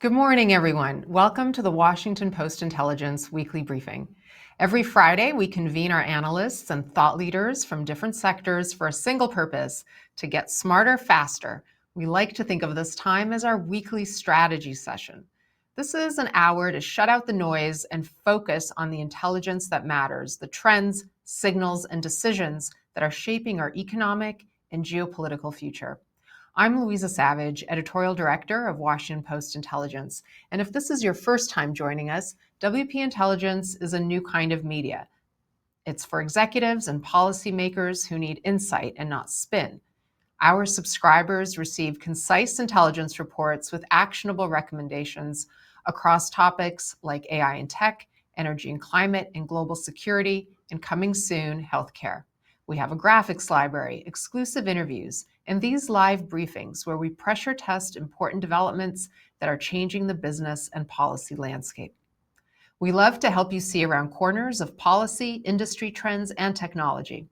Good morning, everyone. Welcome to the Washington Post Intelligence Weekly Briefing. Every Friday, we convene our analysts and thought leaders from different sectors for a single purpose: to get smarter faster. We like to think of this time as our weekly strategy session. This is an hour to shut out the noise and focus on the intelligence that matters, the trends, signals, and decisions that are shaping our economic and geopolitical future. I'm Luiza Savage, editorial director of Washington Post Intelligence. And if this is your first time joining us, WP Intelligence is a new kind of media. It's for executives and policymakers who need insight and not spin. Our subscribers receive concise intelligence reports with actionable recommendations across topics like AI and tech, energy and climate, and global security, and coming soon, healthcare. We have a graphics library, exclusive interviews, and these live briefings where we pressure test important developments that are changing the business and policy landscape. We love to help you see around corners of policy, industry trends, and technology.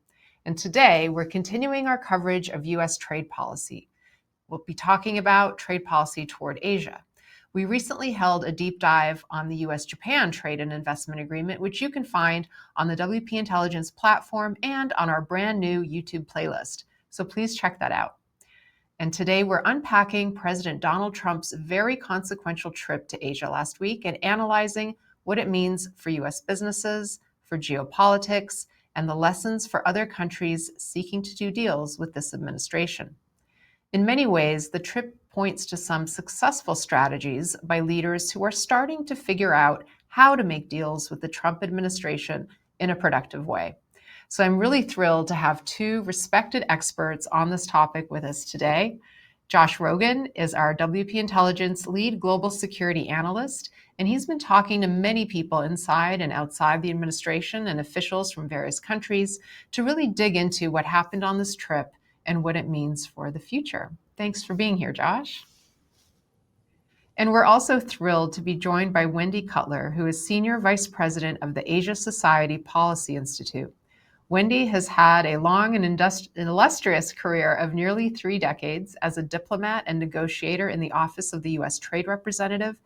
And today, we're continuing our coverage of U.S. trade policy. We'll be talking about trade policy toward Asia. We recently held a deep dive on the U.S.-Japan trade and investment agreement, which you can find on the WP Intelligence platform and on our brand new YouTube playlist. So please check that out. And today we're unpacking President Donald Trump's very consequential trip to Asia last week and analyzing what it means for U.S. businesses, for geopolitics, and the lessons for other countries seeking to do deals with this administration. In many ways, the trip points to some successful strategies by leaders who are starting to figure out how to make deals with the Trump administration in a productive way. So I'm really thrilled to have two respected experts on this topic with us today. Josh Rogin is our WP Intelligence lead global security analyst, and he's been talking to many people inside and outside the administration and officials from various countries to really dig into what happened on this trip and what it means for the future. Thanks for being here, Josh. And we're also thrilled to be joined by Wendy Cutler, who is Senior Vice President of the Asia Society Policy Institute. Wendy has had a long and illustrious career of nearly 3 decades as a diplomat and negotiator in the Office of the U.S. Trade Representative,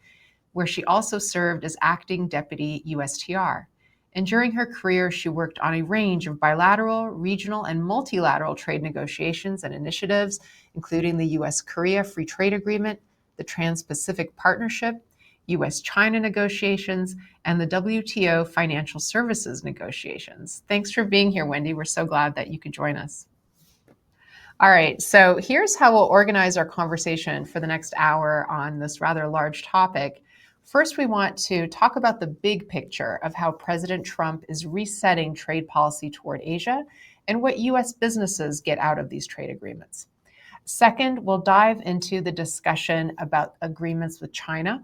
where she also served as acting deputy USTR. And during her career, she worked on a range of bilateral, regional, and multilateral trade negotiations and initiatives, including the U.S.-Korea Free Trade Agreement, the Trans-Pacific Partnership, U.S.-China negotiations, and the WTO financial services negotiations. Thanks for being here, Wendy. We're so glad that you could join us. All right, so here's how we'll organize our conversation for the next hour on this rather large topic. First, we want to talk about the big picture of how President Trump is resetting trade policy toward Asia and what U.S. businesses get out of these trade agreements. Second, we'll dive into the discussion about agreements with China.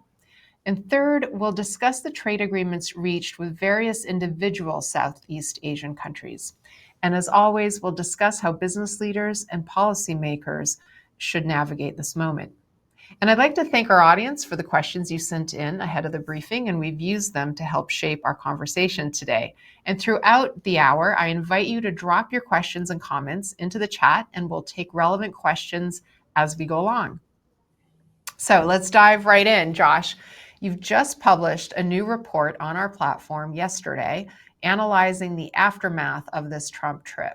And third, we'll discuss the trade agreements reached with various individual Southeast Asian countries. And as always, we'll discuss how business leaders and policymakers should navigate this moment. And I'd like to thank our audience for the questions you sent in ahead of the briefing, and we've used them to help shape our conversation today. And throughout the hour, I invite you to drop your questions and comments into the chat, and we'll take relevant questions as we go along. So let's dive right in. Josh, you've just published a new report on our platform yesterday analyzing the aftermath of this Trump trip.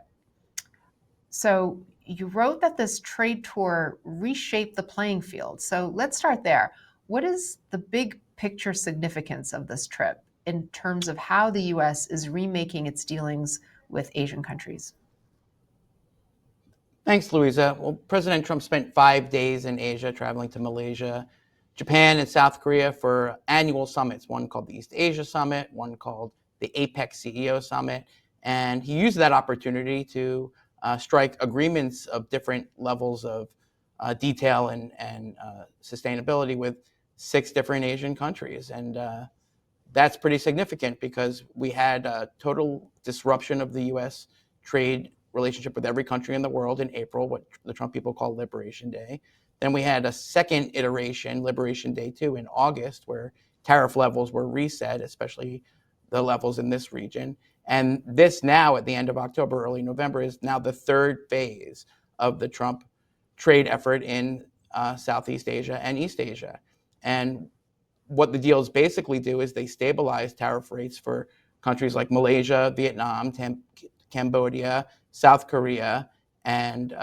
So you wrote that this trade tour reshaped the playing field. So let's start there. What is the big picture significance of this trip in terms of how the U.S. is remaking its dealings with Asian countries? Thanks, Luiza. Well, President Trump spent 5 days in Asia, traveling to Malaysia, Japan, and South Korea for annual summits, one called the East Asia Summit, one called the APEC CEO Summit. And he used that opportunity to strike agreements of different levels of detail and sustainability with 6 different Asian countries. And that's pretty significant because we had a total disruption of the U.S. trade relationship with every country in the world in April, what the Trump people call Liberation Day. Then we had a second iteration, Liberation Day 2, in August, where tariff levels were reset, especially the levels in this region. And this now, at the end of October, early November, is now the third phase of the Trump trade effort in Southeast Asia and East Asia. And what the deals basically do is they stabilize tariff rates for countries like Malaysia, Vietnam, Cambodia, South Korea, and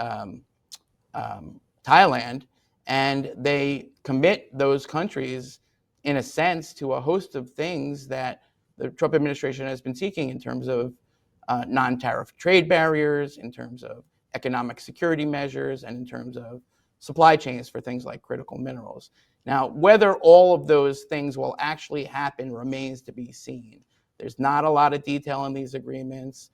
Thailand, and they commit those countries, in a sense, to a host of things that the Trump administration has been seeking in terms of non-tariff trade barriers, in terms of economic security measures, and in terms of supply chains for things like critical minerals. Now, whether all of those things will actually happen remains to be seen. There's not a lot of detail in these agreements.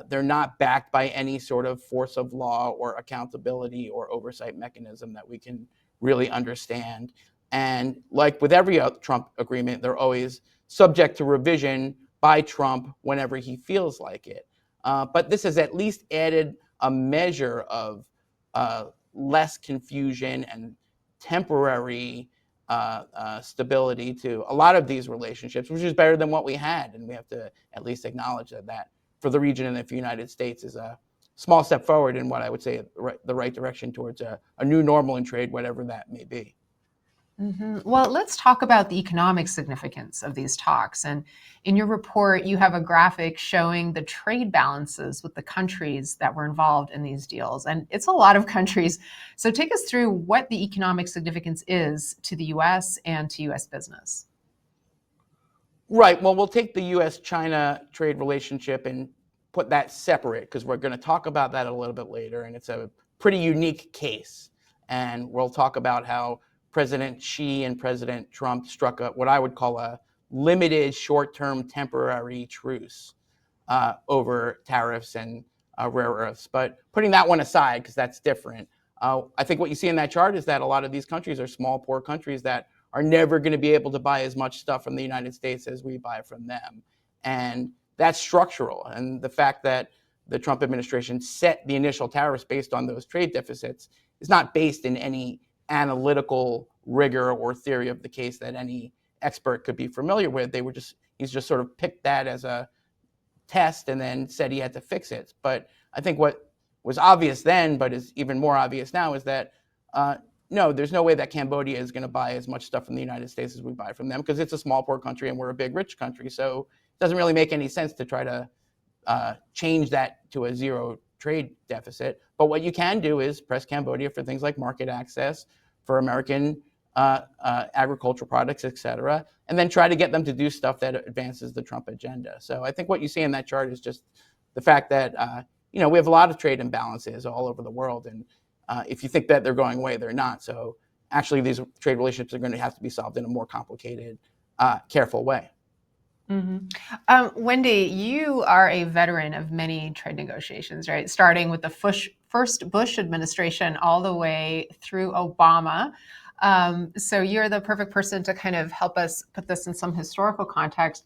They're not backed by any sort of force of law or accountability or oversight mechanism that we can really understand. And like with every Trump agreement, they're always subject to revision by Trump whenever he feels like it. But this has at least added a measure of less confusion and temporary stability to a lot of these relationships, which is better than what we had. And we have to at least acknowledge that for the region and the United States is a small step forward in what I would say the right direction towards a new normal in trade, whatever that may be. Mm-hmm. Well, let's talk about the economic significance of these talks. And in your report, you have a graphic showing the trade balances with the countries that were involved in these deals. And it's a lot of countries. So take us through what the economic significance is to the US and to US business. Right. Well, we'll take the US-China trade relationship and put that separate because we're going to talk about that a little bit later. And it's a pretty unique case. And we'll talk about how President Xi and President Trump struck what I would call a limited short-term temporary truce over tariffs and rare earths. But putting that one aside, because that's different, I think what you see in that chart is that a lot of these countries are small, poor countries that are never going to be able to buy as much stuff from the United States as we buy from them. And that's structural. And the fact that the Trump administration set the initial tariffs based on those trade deficits is not based in any analytical rigor or theory of the case that any expert could be familiar with. He's just sort of picked that as a test and then said he had to fix it. But I think what was obvious then, but is even more obvious now, is that no, there's no way that Cambodia is going to buy as much stuff from the United States as we buy from them because it's a small, poor country and we're a big, rich country. So it doesn't really make any sense to try to change that to a zero trade deficit. But what you can do is press Cambodia for things like market access, for American agricultural products, et cetera, and then try to get them to do stuff that advances the Trump agenda. So I think what you see in that chart is just the fact that we have a lot of trade imbalances all over the world, and if you think that they're going away, they're not. So actually, these trade relationships are going to have to be solved in a more complicated, careful way. Mm-hmm. Wendy, you are a veteran of many trade negotiations, right? Starting with the first Bush administration all the way through Obama. So you're the perfect person to kind of help us put this in some historical context.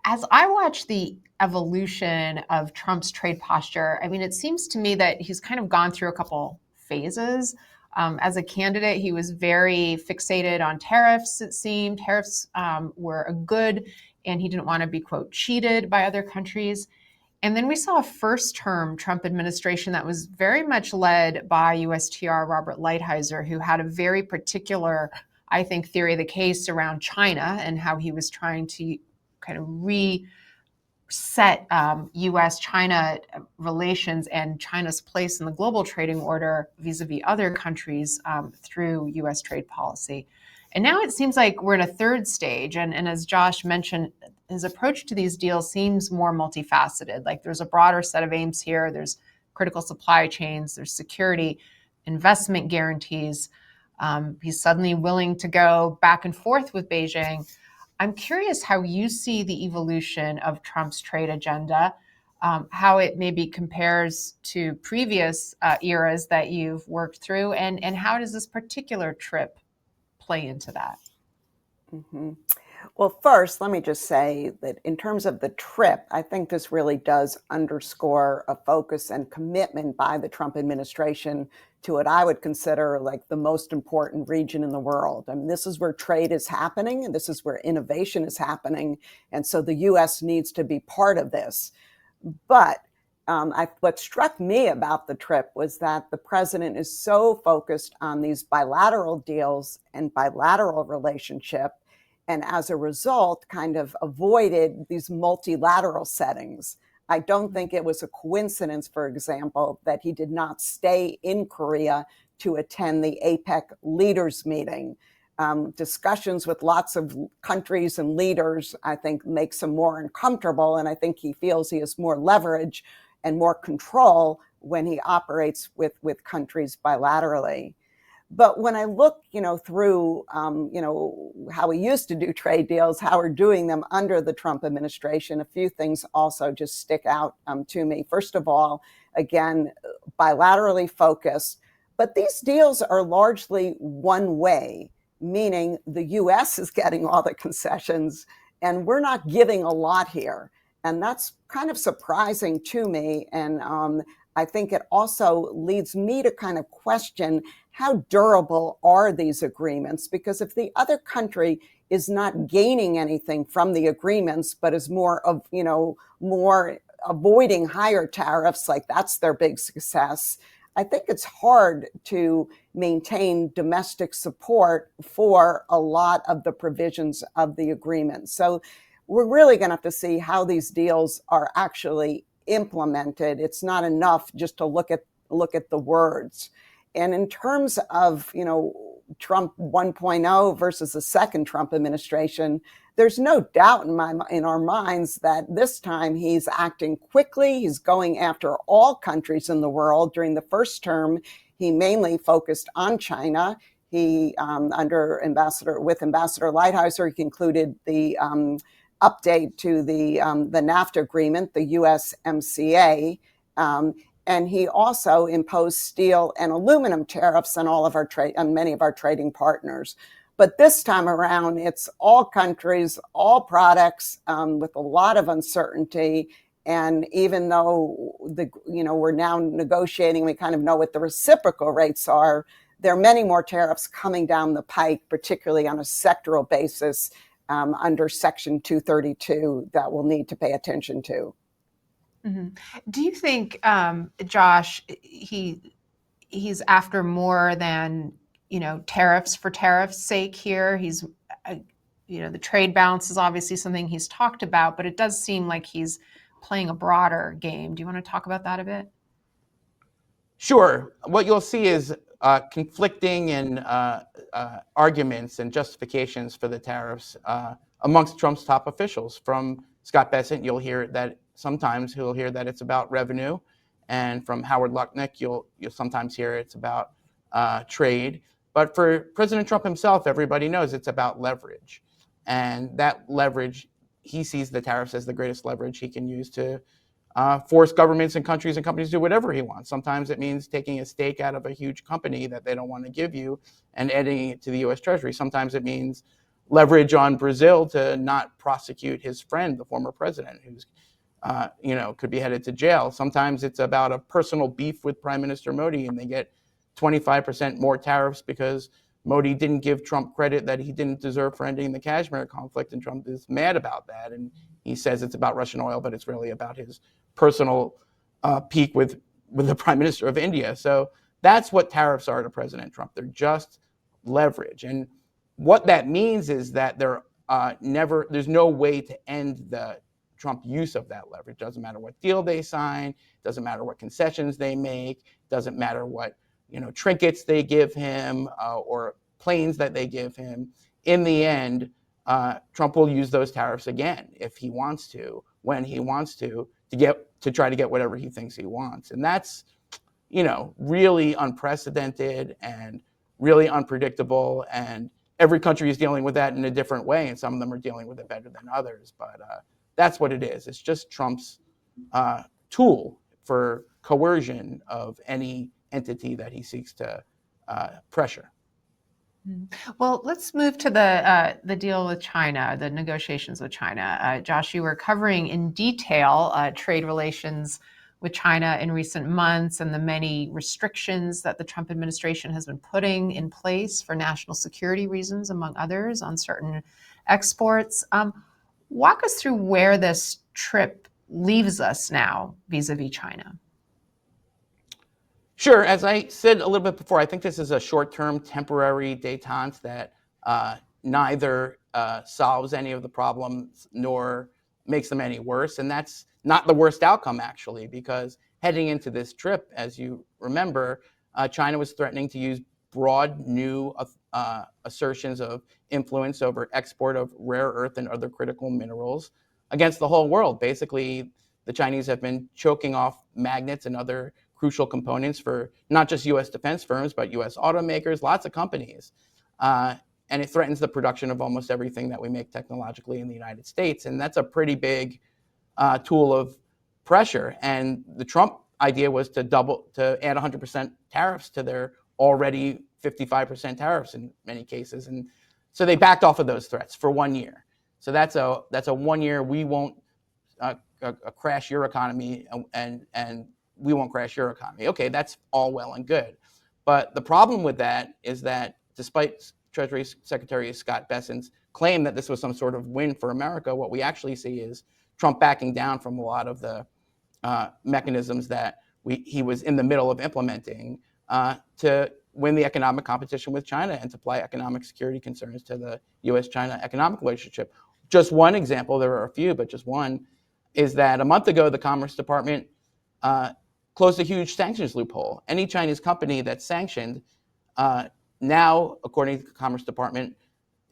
As I watch the evolution of Trump's trade posture, I mean, it seems to me that he's kind of gone through a couple phases. As a candidate, he was very fixated on tariffs, it seemed. Tariffs were a good, and he didn't want to be, quote, cheated by other countries. And then we saw a first-term Trump administration that was very much led by USTR Robert Lighthizer, who had a very particular, I think, theory of the case around China and how he was trying to kind of reset U.S.-China relations and China's place in the global trading order vis-a-vis other countries through U.S. trade policy. And now it seems like we're in a third stage. And as Josh mentioned, his approach to these deals seems more multifaceted. Like there's a broader set of aims here. There's critical supply chains, there's security, investment guarantees. He's suddenly willing to go back and forth with Beijing. I'm curious how you see the evolution of Trump's trade agenda, how it maybe compares to previous eras that you've worked through, and how does this particular trip play into that? Mm-hmm. Well, first, let me just say that in terms of the trip, I think this really does underscore a focus and commitment by the Trump administration to what I would consider like the most important region in the world. I mean, this is where trade is happening, and this is where innovation is happening. And so the U.S. needs to be part of this. But what struck me about the trip was that the president is so focused on these bilateral deals and bilateral relationship, and as a result, kind of avoided these multilateral settings. I don't think it was a coincidence, for example, that he did not stay in Korea to attend the APEC leaders meeting. Discussions with lots of countries and leaders, I think, makes him more uncomfortable, and I think he feels he has more leverage and more control when he operates with countries bilaterally. But when I look, through, how we used to do trade deals, how we're doing them under the Trump administration, a few things also just stick out to me. First of all, again, bilaterally focused, but these deals are largely one way, meaning the U.S. is getting all the concessions and we're not giving a lot here. And that's kind of surprising to me. And I think it also leads me to kind of question how durable are these agreements? Because if the other country is not gaining anything from the agreements, but is more avoiding higher tariffs, like that's their big success, I think it's hard to maintain domestic support for a lot of the provisions of the agreement. So we're really going to have to see how these deals are actually implemented. It's not enough just to look at the words. And in terms of, Trump 1.0 versus the second Trump administration, there's no doubt in our minds that this time he's acting quickly. He's going after all countries in the world. During the first term, he mainly focused on China. He, with Ambassador Lighthizer, he concluded the update to the NAFTA agreement, the USMCA. And he also imposed steel and aluminum tariffs on on many of our trading partners. But this time around, it's all countries, all products, with a lot of uncertainty. And even though we're now negotiating, we kind of know what the reciprocal rates are, there are many more tariffs coming down the pike, particularly on a sectoral basis under Section 232 that we'll need to pay attention to. Mm-hmm. Do you think, Josh, he's after more than, tariffs for tariffs' sake here? He's, the trade balance is obviously something he's talked about, but it does seem like he's playing a broader game. Do you want to talk about that a bit? Sure. What you'll see is conflicting and arguments and justifications for the tariffs amongst Trump's top officials. From Scott Bessent, you'll hear that sometimes he'll hear that it's about revenue, and from Howard Lutnick, you'll sometimes hear it's about trade. But for President Trump himself, everybody knows it's about leverage, and that leverage, he sees the tariffs as the greatest leverage he can use to force governments and countries and companies to do whatever he wants. Sometimes it means taking a stake out of a huge company that they don't want to give you and adding it to the U.S. Treasury. Sometimes it means leverage on Brazil to not prosecute his friend, the former president, who's could be headed to jail. Sometimes it's about a personal beef with Prime Minister Modi, and they get 25% more tariffs because Modi didn't give Trump credit that he didn't deserve for ending the Kashmir conflict, and Trump is mad about that. And he says it's about Russian oil, but it's really about his personal peak with the Prime Minister of India. So that's what tariffs are to President Trump. They're just leverage. And what that means is that there's no way to end the Trump use of that leverage. Doesn't matter what deal they sign, doesn't matter what concessions they make, doesn't matter what trinkets they give him or planes that they give him. In the end, Trump will use those tariffs again if he wants to, when he wants to try to get whatever he thinks he wants. And that's really unprecedented and really unpredictable, and every country is dealing with that in a different way, and some of them are dealing with it better than others. But that's what it is. It's just Trump's tool for coercion of any entity that he seeks to pressure. Well, let's move to the deal with China, the negotiations with China. Josh, you were covering in detail trade relations with China in recent months and the many restrictions that the Trump administration has been putting in place for national security reasons, among others, on certain exports. Walk us through where this trip leaves us now vis-a-vis China. Sure. As I said a little bit before, I think this is a short-term temporary détente that neither solves any of the problems nor makes them any worse. And that's not the worst outcome, actually, because heading into this trip, as you remember, China was threatening to use broad new assertions of influence over export of rare earth and other critical minerals against the whole world. Basically, the Chinese have been choking off magnets and other crucial components for not just U.S. defense firms, but U.S. automakers, lots of companies. And it threatens the production of almost everything that we make technologically in the United States. And that's a pretty big tool of pressure. And the Trump idea was to add 100% tariffs to their already 55% tariffs in many cases. And so they backed off of those threats for 1 year. So that's a 1 year, we won't crash your economy, and we won't crash your economy. Okay, that's all well and good. But the problem with that is that despite Treasury Secretary Scott Bessent's claim that this was some sort of win for America, what we actually see is Trump backing down from a lot of the mechanisms that he was in the middle of implementing to win the economic competition with China and to apply economic security concerns to the U.S.-China economic relationship. Just one example, there are a few, but just one, is that a month ago, the Commerce Department closed a huge sanctions loophole. Any Chinese company that's sanctioned now, according to the Commerce Department,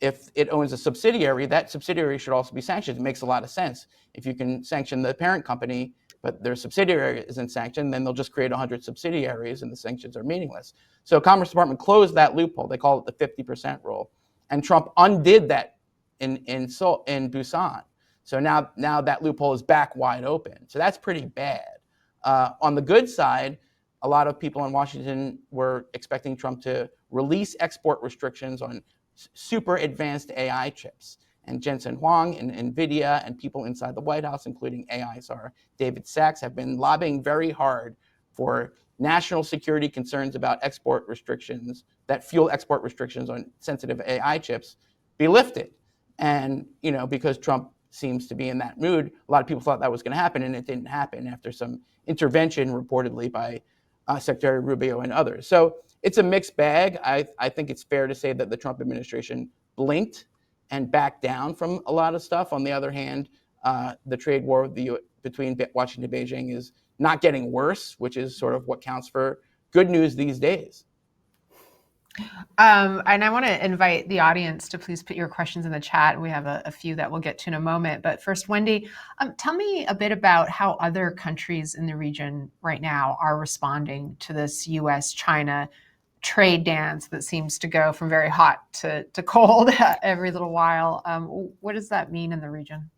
if it owns a subsidiary, that subsidiary should also be sanctioned. It makes a lot of sense. If you can sanction the parent company, but their subsidiary isn't sanctioned, then they'll just create 100 subsidiaries and the sanctions are meaningless. So Commerce Department closed that loophole. They call it the 50% rule. And Trump undid that in Busan. So now that loophole is back wide open. So that's pretty bad. On the good side, a lot of people in Washington were expecting Trump to release export restrictions on super advanced AI chips. And Jensen Huang and NVIDIA and people inside the White House, including AI czar David Sachs, have been lobbying very hard for national security concerns about export restrictions that fuel export restrictions on sensitive AI chips be lifted. And, because Trump seems to be in that mood, a lot of people thought that was going to happen, and it didn't happen after some intervention reportedly by Secretary Rubio and others. So it's a mixed bag. I think it's fair to say that the Trump administration blinked and backed down from a lot of stuff. On the other hand, the trade war between Washington and Beijing is not getting worse, which is sort of what counts for good news these days. And I want to invite the audience to please put your questions in the chat. We have a few that we'll get to in a moment. But first, Wendy, tell me a bit about how other countries in the region right now are responding to this U.S.-China trade dance that seems to go from very hot to cold every little while. What does that mean in the region?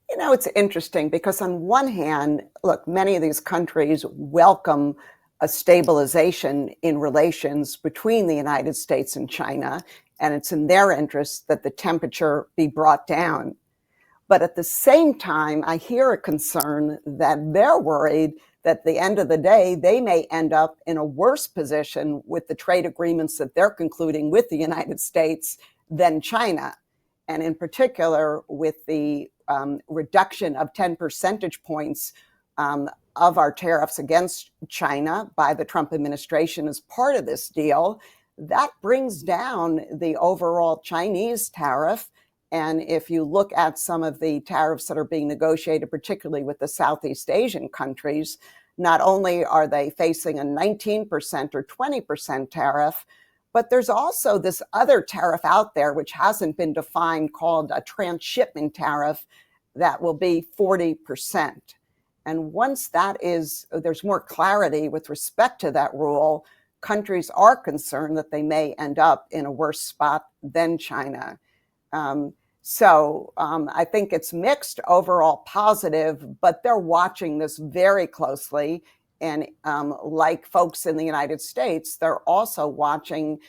It's interesting because on one hand, look, many of these countries welcome a stabilization in relations between the United States and China, and it's in their interest that the temperature be brought down. But at the same time, I hear a concern that they're worried that at the end of the day, they may end up in a worse position with the trade agreements that they're concluding with the United States than China. And in particular, with the reduction of 10 percentage points of our tariffs against China by the Trump administration as part of this deal, that brings down the overall Chinese tariff. And if you look at some of the tariffs that are being negotiated, particularly with the Southeast Asian countries, not only are they facing a 19% or 20% tariff, but there's also this other tariff out there, which hasn't been defined, called a transshipment tariff that will be 40%. And once there's more clarity with respect to that rule, countries are concerned that they may end up in a worse spot than China. So I think it's mixed, overall positive, but they're watching this very closely. And like folks in the United States, they're also watching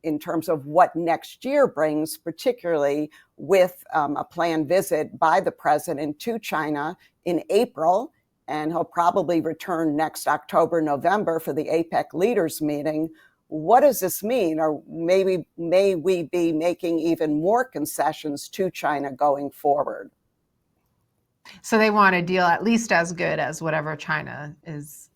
in terms of what next year brings, particularly with a planned visit by the president to China in April. And he'll probably return next October, November for the APEC leaders meeting. What does this mean? Or may we be making even more concessions to China going forward? So they want a deal at least as good as whatever China is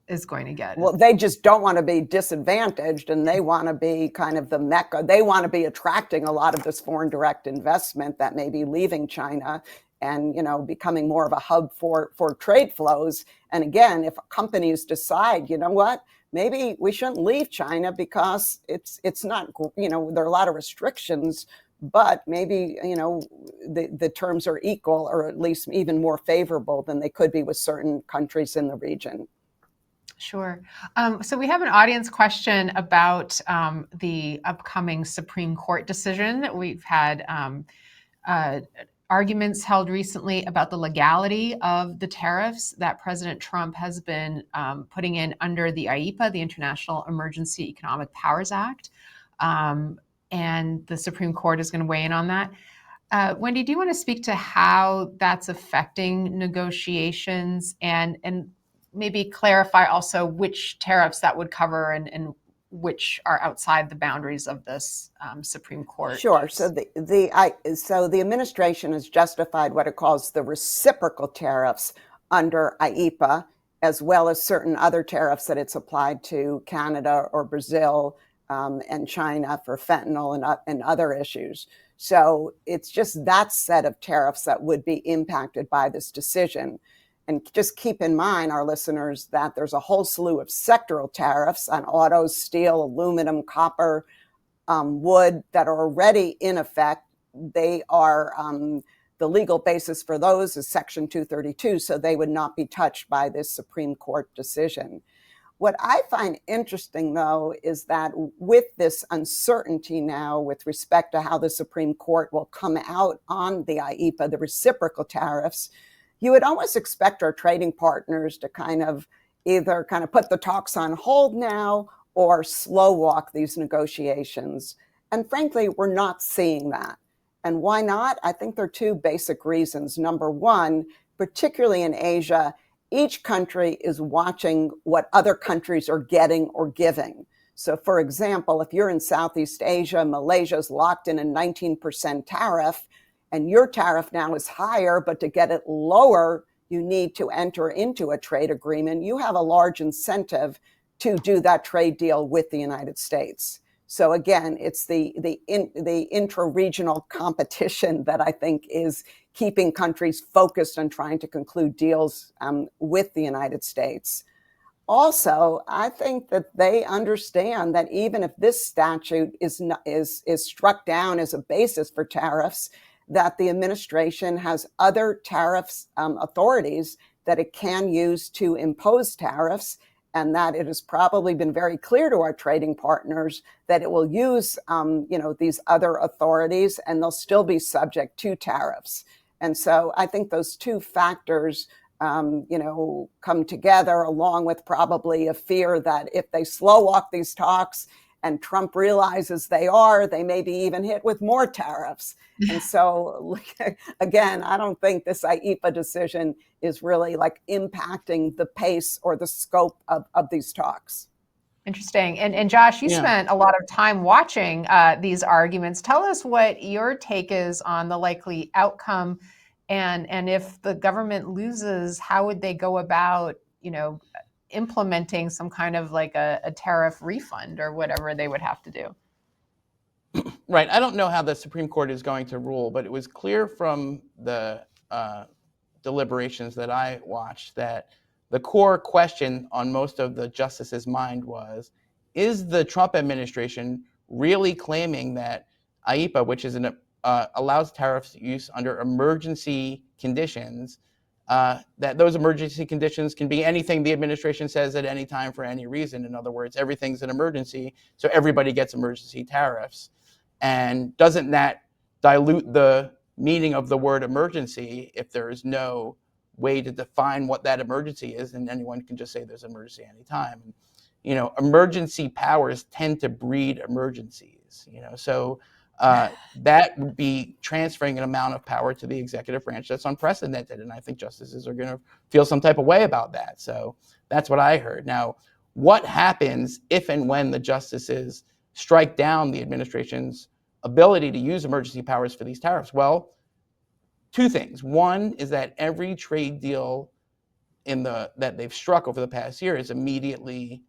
is going to get. Well, they just don't want to be disadvantaged, and they want to be kind of the mecca. They want to be attracting a lot of this foreign direct investment that may be leaving China and, becoming more of a hub for trade flows. And again, if companies decide, you know what, maybe we shouldn't leave China because it's not, there are a lot of restrictions, but maybe, the terms are equal or at least even more favorable than they could be with certain countries in the region. Sure. So we have an audience question about the upcoming Supreme Court decision. We've had arguments held recently about the legality of the tariffs that President Trump has been putting in under the IEEPA, the International Emergency Economic Powers Act. And the Supreme Court is going to weigh in on that. Wendy, do you want to speak to how that's affecting negotiations and maybe clarify also which tariffs that would cover and which are outside the boundaries of this Supreme Court? Sure. So the administration has justified what it calls the reciprocal tariffs under IEEPA, as well as certain other tariffs that it's applied to Canada or Brazil and China for fentanyl and other issues. So it's just that set of tariffs that would be impacted by this decision. And just keep in mind, our listeners, that there's a whole slew of sectoral tariffs on autos, steel, aluminum, copper, wood that are already in effect. They are, the legal basis for those is Section 232, so they would not be touched by this Supreme Court decision. What I find interesting, though, is that with this uncertainty now with respect to how the Supreme Court will come out on the IEEPA, the reciprocal tariffs, you would almost expect our trading partners to either put the talks on hold now or slow walk these negotiations. And frankly, we're not seeing that. And why not? I think there are two basic reasons. Number one, particularly in Asia, each country is watching what other countries are getting or giving. So for example, if you're in Southeast Asia, Malaysia's locked in a 19% tariff, and your tariff now is higher, but to get it lower, you need to enter into a trade agreement. You have a large incentive to do that trade deal with the United States. So again, it's the intra-regional competition that I think is keeping countries focused on trying to conclude deals with the United States. Also, I think that they understand that even if this statute is struck down as a basis for tariffs, that the administration has other tariffs authorities that it can use to impose tariffs, and that it has probably been very clear to our trading partners that it will use these other authorities, and they'll still be subject to tariffs. And so I think those two factors come together, along with probably a fear that if they slow walk these talks and Trump realizes they may be even hit with more tariffs. And so, again, I don't think this IEEPA decision is really impacting the pace or the scope of these talks. Interesting. And Josh, you spent a lot of time watching these arguments. Tell us what your take is on the likely outcome, and if the government loses, how would they go about, implementing some kind of a tariff refund or whatever they would have to do? Right. I don't know how the Supreme Court is going to rule, but it was clear from the deliberations that I watched that the core question on most of the justices' mind was, is the Trump administration really claiming that IEEPA, which is allows tariffs use under emergency conditions, that those emergency conditions can be anything the administration says at any time for any reason. In other words, everything's an emergency, so everybody gets emergency tariffs. And doesn't that dilute the meaning of the word emergency if there is no way to define what that emergency is, and anyone can just say there's an emergency anytime? Emergency powers tend to breed emergencies, so that would be transferring an amount of power to the executive branch that's unprecedented, and I think justices are going to feel some type of way about that. So that's what I heard. Now, what happens if and when the justices strike down the administration's ability to use emergency powers for these tariffs? Well, two things. One is that every trade deal that they've struck over the past year is immediately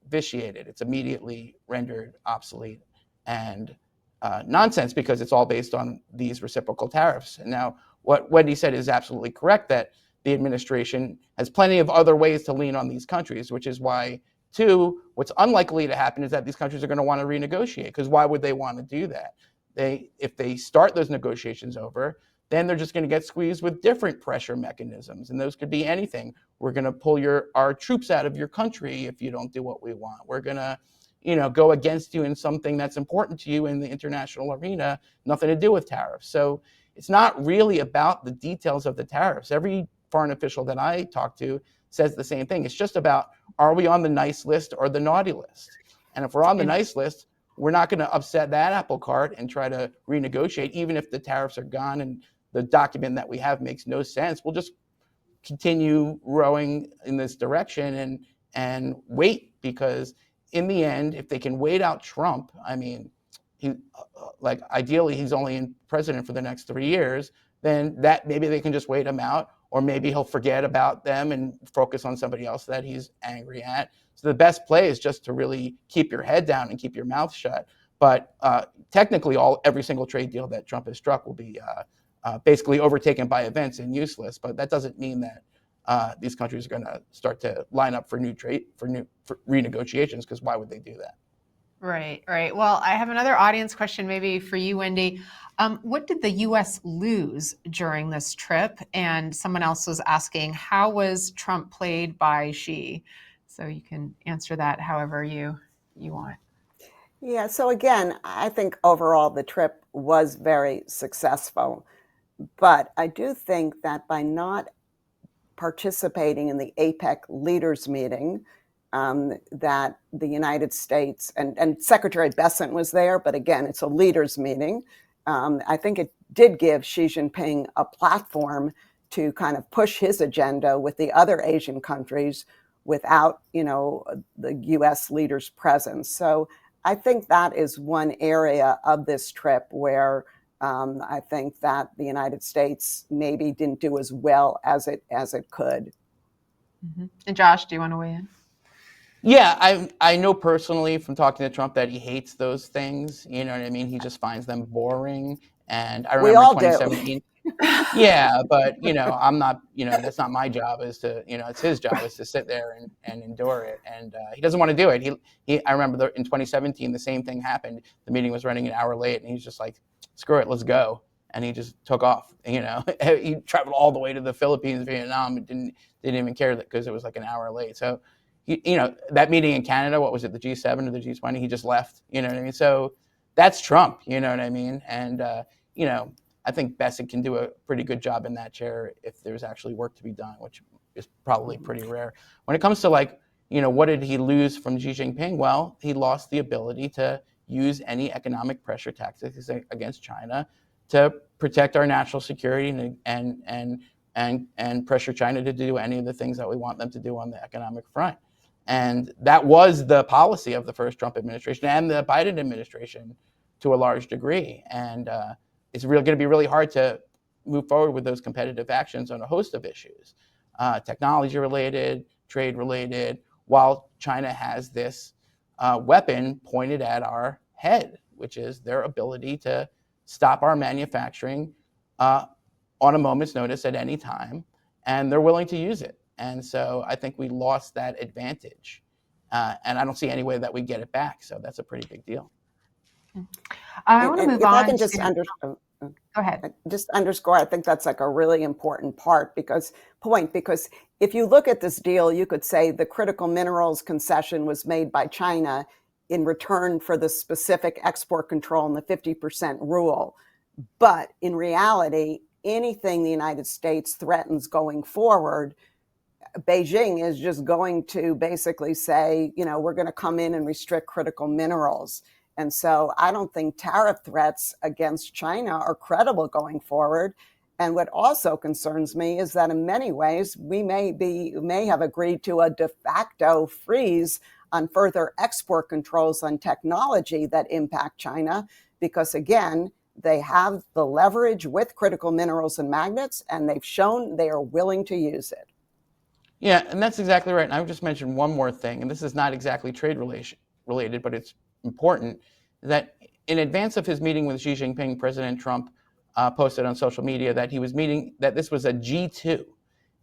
vitiated. It's immediately rendered obsolete and nonsense, because it's all based on these reciprocal tariffs. And now what Wendy said is absolutely correct, that the administration has plenty of other ways to lean on these countries, which is why, too, what's unlikely to happen is that these countries are going to want to renegotiate, because why would they want to do that? If they start those negotiations over, then they're just going to get squeezed with different pressure mechanisms. And those could be anything. We're going to pull our troops out of your country if you don't do what we want. We're going to, go against you in something that's important to you in the international arena, nothing to do with tariffs. So it's not really about the details of the tariffs. Every foreign official that I talk to says the same thing. It's just about, are we on the nice list or the naughty list? And if we're on the nice list, we're not going to upset that apple cart and try to renegotiate, even if the tariffs are gone and the document that we have makes no sense. We'll just continue rowing in this direction and wait, because in the end, if they can wait out Trump, I mean, ideally he's only in president for the next 3 years, then that maybe they can just wait him out, or maybe he'll forget about them and focus on somebody else that he's angry at. So the best play is just to really keep your head down and keep your mouth shut. But technically, every single trade deal that Trump has struck will be basically overtaken by events and useless. But that doesn't mean that these countries are going to start to line up for renegotiations, because why would they do that? Right. Well, I have another audience question maybe for you, Wendy. What did the U.S. lose during this trip? And someone else was asking, how was Trump played by Xi? So you can answer that however you want. Yeah, so again, I think overall the trip was very successful. But I do think that by not participating in the APEC leaders meeting, that the United States, and Secretary Bessent was there, but again, it's a leaders meeting. I think it did give Xi Jinping a platform to kind of push his agenda with the other Asian countries without, the U.S. leaders' presence. So I think that is one area of this trip where I think that the United States maybe didn't do as well as it could. Mm-hmm. And Josh, do you want to weigh in? Yeah, I know personally from talking to Trump that he hates those things. You know what I mean? He just finds them boring. And I remember We all 2017. Yeah, but I'm not. That's not my job. Is to it's his job is to sit there and endure it. And he doesn't want to do it. I remember in 2017 the same thing happened. The meeting was running an hour late, and he's just like, "Screw it, let's go." And he just took off. He traveled all the way to the Philippines, Vietnam, and didn't even care because it was like an hour late. So. That meeting in Canada, what was it, the G7 or the G20? He just left, you know what I mean? So that's Trump, you know what I mean? And, I think Bessent can do a pretty good job in that chair if there's actually work to be done, which is probably pretty rare. When it comes to what did he lose from Xi Jinping? Well, he lost the ability to use any economic pressure tactics against China to protect our national security and pressure China to do any of the things that we want them to do on the economic front. And that was the policy of the first Trump administration and the Biden administration to a large degree. And it's going to be really hard to move forward with those competitive actions on a host of issues, technology related, trade related, while China has this weapon pointed at our head, which is their ability to stop our manufacturing on a moment's notice at any time. And they're willing to use it. And so I think we lost that advantage. And I don't see any way that we get it back. So that's a pretty big deal. I want to move on. If I can just go ahead. Just underscore, I think that's like a really important because if you look at this deal, you could say the critical minerals concession was made by China in return for the specific export control and the 50% rule. But in reality, anything the United States threatens going forward, Beijing is just going to basically say, we're going to come in and restrict critical minerals. And so I don't think tariff threats against China are credible going forward. And what also concerns me is that in many ways, we may have agreed to a de facto freeze on further export controls on technology that impact China, because again, they have the leverage with critical minerals and magnets, and they've shown they are willing to use it. Yeah, and that's exactly right. And I would just mention one more thing, and this is not exactly trade related, but it's important, that in advance of his meeting with Xi Jinping, President Trump posted on social media that that this was a G2.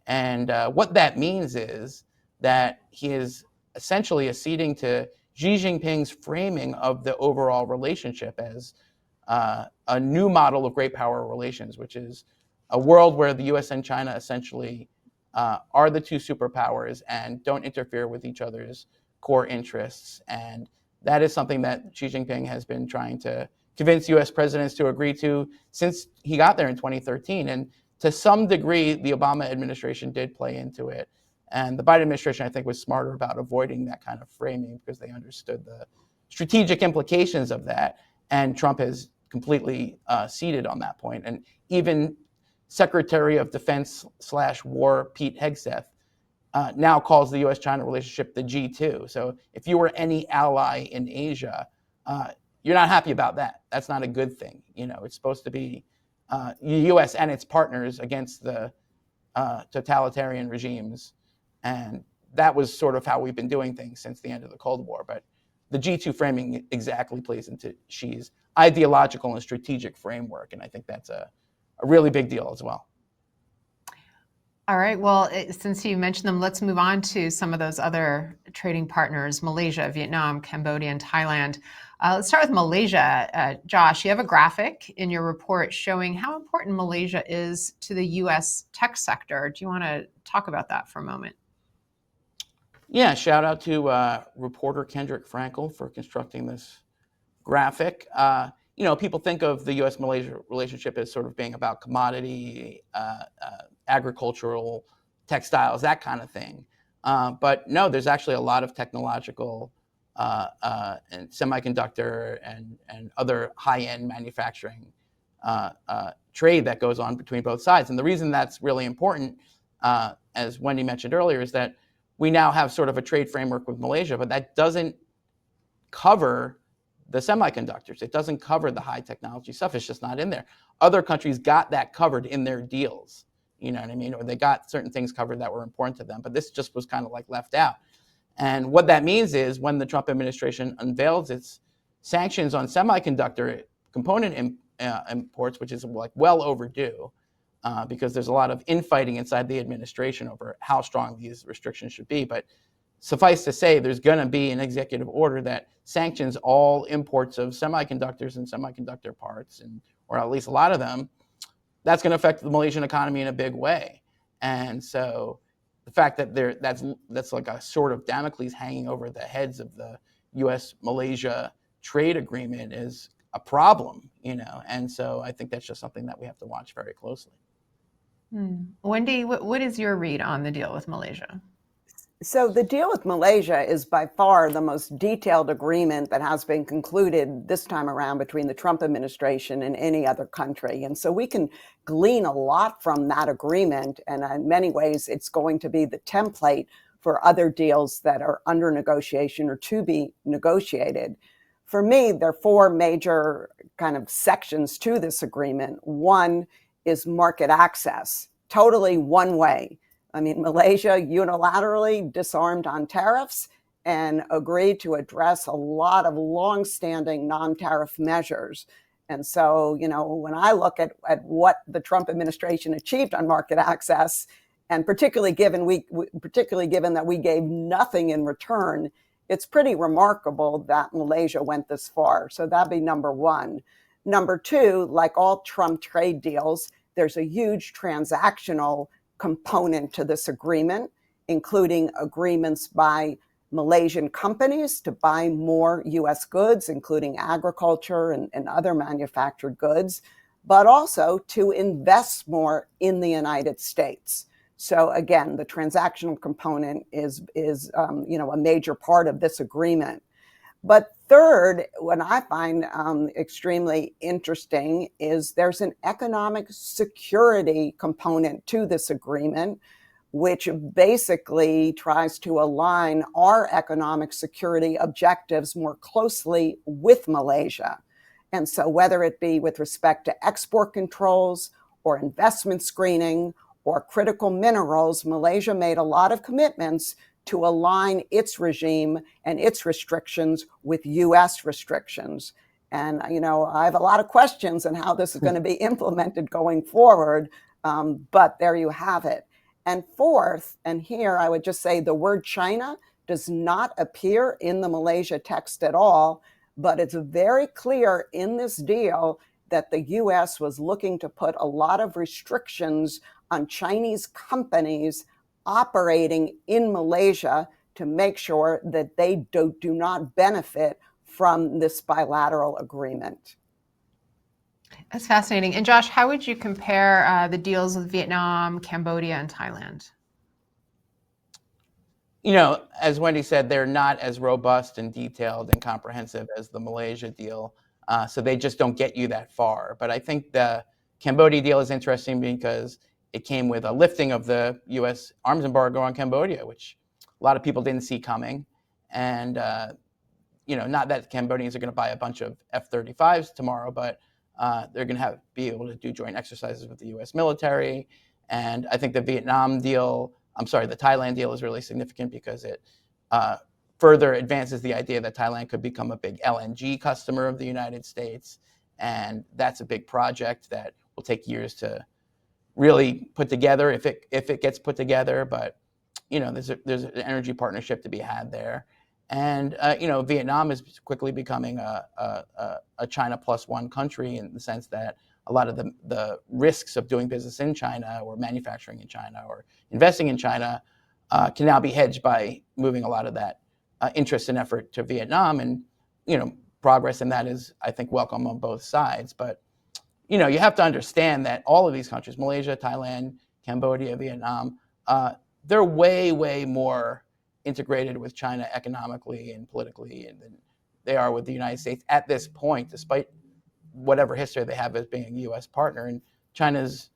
And what that means is that he is essentially acceding to Xi Jinping's framing of the overall relationship as a new model of great power relations, which is a world where the US and China essentially are the two superpowers and don't interfere with each other's core interests. And that is something that Xi Jinping has been trying to convince US presidents to agree to since he got there in 2013. And to some degree, the Obama administration did play into it. And the Biden administration, I think, was smarter about avoiding that kind of framing because they understood the strategic implications of that. And Trump has completely ceded on that point. And even Secretary of Defense / War Pete Hegseth now calls the U.S.-China relationship the G2. So if you were any ally in Asia, you're not happy about that. That's not a good thing. It's supposed to be the U.S. and its partners against the totalitarian regimes. And that was sort of how we've been doing things since the end of the Cold War. But the G2 framing exactly plays into Xi's ideological and strategic framework. And I think that's a really big deal as well. All right. Well, since you mentioned them, let's move on to some of those other trading partners: Malaysia, Vietnam, Cambodia, and Thailand. Let's start with Malaysia. Josh, you have a graphic in your report showing how important Malaysia is to the U.S. tech sector. Do you want to talk about that for a moment? Yeah, shout out to reporter Kendrick Frankel for constructing this graphic. People think of the U.S.-Malaysia relationship as sort of being about commodity, agricultural, textiles, that kind of thing. But no, there's actually a lot of technological and semiconductor and other high-end manufacturing trade that goes on between both sides. And the reason that's really important, as Wendy mentioned earlier, is that we now have sort of a trade framework with Malaysia, but that doesn't cover the semiconductors. It doesn't cover the high technology stuff. It's just not in there. Other countries got that covered in their deals, you know what I mean? Or they got certain things covered that were important to them, but this just was kind of like left out. And what that means is when the Trump administration unveils its sanctions on semiconductor component imports, which is like well overdue, because there's a lot of infighting inside the administration over how strong these restrictions should be. But suffice to say, there's going to be an executive order that sanctions all imports of semiconductors and semiconductor parts, or at least a lot of them. That's going to affect the Malaysian economy in a big way. And so the fact that that's like a sort of Damocles hanging over the heads of the U.S.-Malaysia trade agreement is a problem, And so I think that's just something that we have to watch very closely. Wendy, what is your read on the deal with Malaysia? So the deal with Malaysia is by far the most detailed agreement that has been concluded this time around between the Trump administration and any other country. And so we can glean a lot from that agreement. And in many ways, it's going to be the template for other deals that are under negotiation or to be negotiated. For me, there are four major kind of sections to this agreement. One is market access, totally one way. I mean, Malaysia unilaterally disarmed on tariffs and agreed to address a lot of longstanding non-tariff measures. And so, when I look at what the Trump administration achieved on market access, and particularly given that we gave nothing in return, it's pretty remarkable that Malaysia went this far. So that'd be number one. Number two, like all Trump trade deals, there's a huge transactional component to this agreement, including agreements by Malaysian companies to buy more U.S. goods, including agriculture and other manufactured goods, but also to invest more in the United States. So again, the transactional component is a major part of this agreement. But third, what I find extremely interesting is there's an economic security component to this agreement, which basically tries to align our economic security objectives more closely with Malaysia. And so whether it be with respect to export controls or investment screening or critical minerals, Malaysia made a lot of commitments to align its regime and its restrictions with U.S. restrictions. And, I have a lot of questions on how this is going to be implemented going forward, but there you have it. And fourth, and here I would just say the word China does not appear in the Malaysia text at all, but it's very clear in this deal that the U.S. was looking to put a lot of restrictions on Chinese companies operating in Malaysia to make sure that they do not benefit from this bilateral agreement. That's fascinating. And Josh, how would you compare the deals with Vietnam, Cambodia, and Thailand? As Wendy said, they're not as robust and detailed and comprehensive as the Malaysia deal. So they just don't get you that far. But I think the Cambodia deal is interesting because it came with a lifting of the U.S. arms embargo on Cambodia, which a lot of people didn't see coming. And, not that Cambodians are going to buy a bunch of F-35s tomorrow, but they're going to be able to do joint exercises with the U.S. military. And I think the Thailand deal is really significant because it further advances the idea that Thailand could become a big LNG customer of the United States. And that's a big project that will take years to really put together if it gets put together. But, there's an energy partnership to be had there. And, Vietnam is quickly becoming a China plus one country in the sense that a lot of the risks of doing business in China or manufacturing in China or investing in China can now be hedged by moving a lot of that interest and effort to Vietnam. And, progress in that is, I think, welcome on both sides. But, you have to understand that all of these countries, Malaysia, Thailand, Cambodia, Vietnam, they're way, way more integrated with China economically and politically than they are with the United States at this point, despite whatever history they have as being a U.S. partner. And Chinese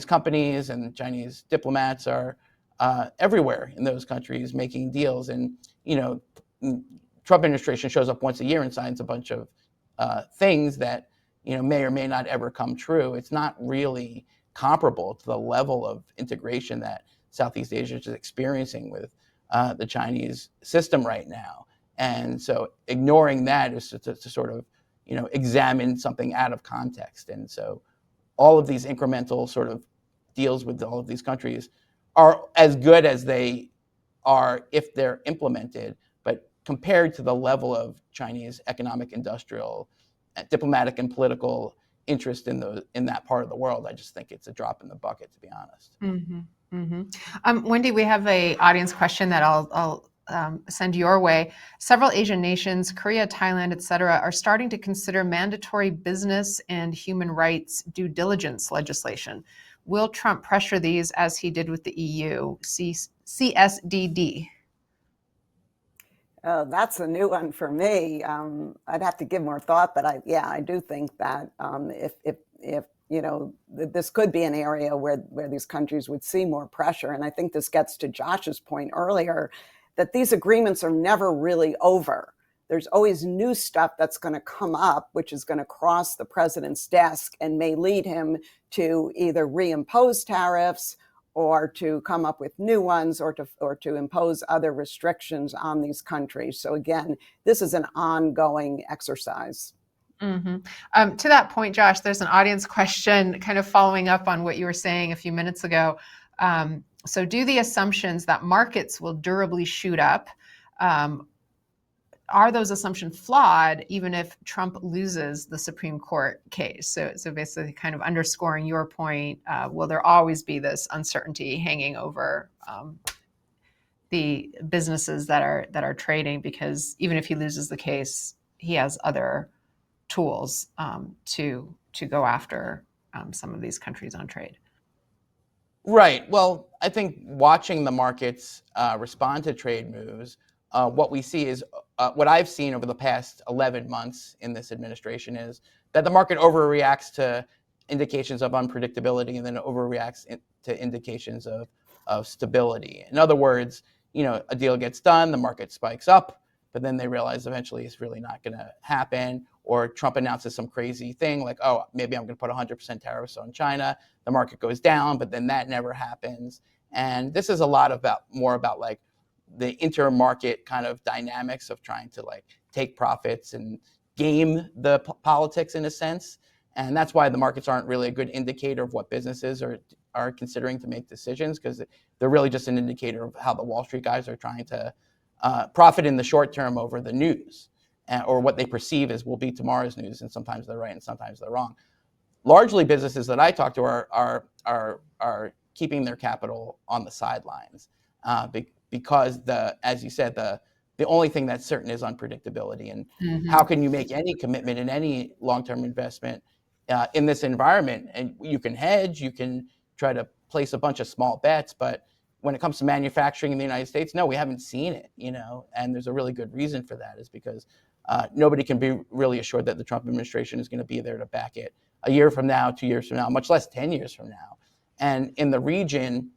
companies and Chinese diplomats are everywhere in those countries making deals. And, Trump administration shows up once a year and signs a bunch of things that, may or may not ever come true. It's not really comparable to the level of integration that Southeast Asia is experiencing with the Chinese system right now. And so ignoring that is to sort of, examine something out of context. And so all of these incremental sort of deals with all of these countries are as good as they are if they're implemented, but compared to the level of Chinese economic, industrial, diplomatic, and political interest in that part of the world, I just think it's a drop in the bucket, to be honest. Mm-hmm. Mm-hmm. Wendy, we have an audience question that I'll send your way. Several Asian nations, Korea, Thailand, et cetera, are starting to consider mandatory business and human rights due diligence legislation. Will Trump pressure these as he did with the EU, CSDD? That's a new one for me. I'd have to give more thought, but I do think that if this could be an area where these countries would see more pressure. And I think this gets to Josh's point earlier, that these agreements are never really over. There's always new stuff that's going to come up, which is going to cross the president's desk and may lead him to either reimpose tariffs or to come up with new ones, or to impose other restrictions on these countries. So again, this is an ongoing exercise. Mm-hmm. To that point, Josh, there's an audience question kind of following up on what you were saying a few minutes ago. So do the assumptions that markets will durably shoot up, are those assumptions flawed even if Trump loses the Supreme Court case? So basically kind of underscoring your point, will there always be this uncertainty hanging over the businesses that are trading? Because even if he loses the case, he has other tools to go after some of these countries on trade. Right. Well, I think watching the markets respond to trade moves, what we see is what I've seen over the past 11 months in this administration is that the market overreacts to indications of unpredictability and then overreacts to indications of stability. In other words, a deal gets done, the market spikes up, but then they realize eventually it's really not going to happen, or Trump announces some crazy thing like, oh, maybe I'm going to put 100% tariffs on China. The market goes down, but then that never happens. And this is a lot more about like the intermarket kind of dynamics of trying to like take profits and game the politics in a sense. And that's why the markets aren't really a good indicator of what businesses are considering to make decisions, because they're really just an indicator of how the Wall Street guys are trying to profit in the short term over the news, or what they perceive as will be tomorrow's news. And sometimes they're right and sometimes they're wrong. Largely, businesses that I talk to are keeping their capital on the sidelines because as you said, the only thing that's certain is unpredictability. And how can you make any commitment in any long-term investment in this environment? And you can hedge, you can try to place a bunch of small bets, but when it comes to manufacturing in the United States, no, we haven't seen it, and there's a really good reason for that, is because nobody can be really assured that the Trump administration is going to be there to back it a year from now, 2 years from now, much less 10 years from now. And in the region,